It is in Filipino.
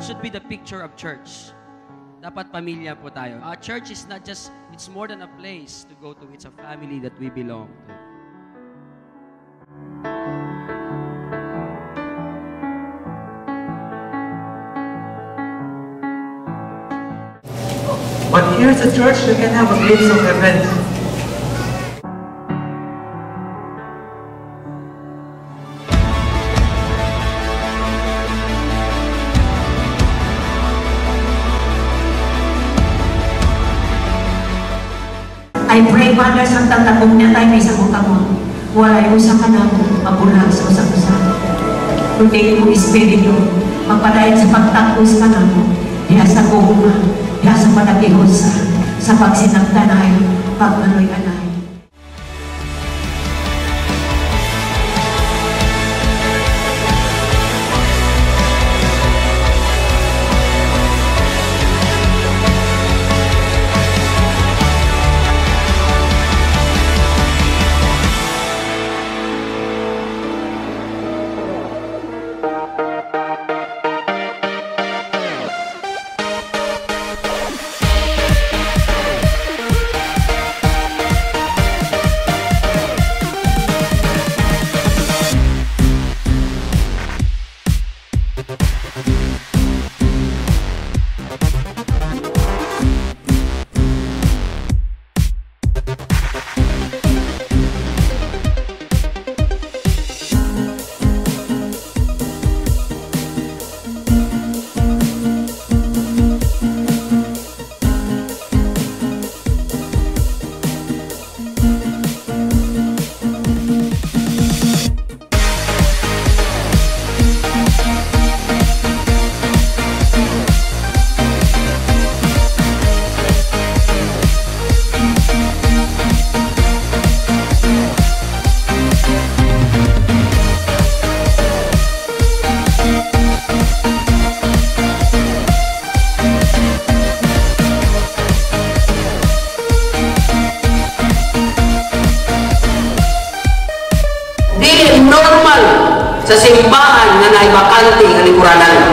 should be the picture of church. Dapat pamilya po tayo. Church is not just, it's more than a place to go to. It's a family that we belong to. But here's a church that can have a glimpse of heaven. I pray, Father, sa tatagong niya tayo may sabot-abot. Walay usang ka na mabulag sa usang-usang. Kundi mo Espiritu, magpadayan sa pagtapos ka na mo. Diya sa kuhunga, diya sa panagihosa, sa pagsinagdanay, pagmanoy-anay. Normal sa simbahan na naibakante ng lingkuranan.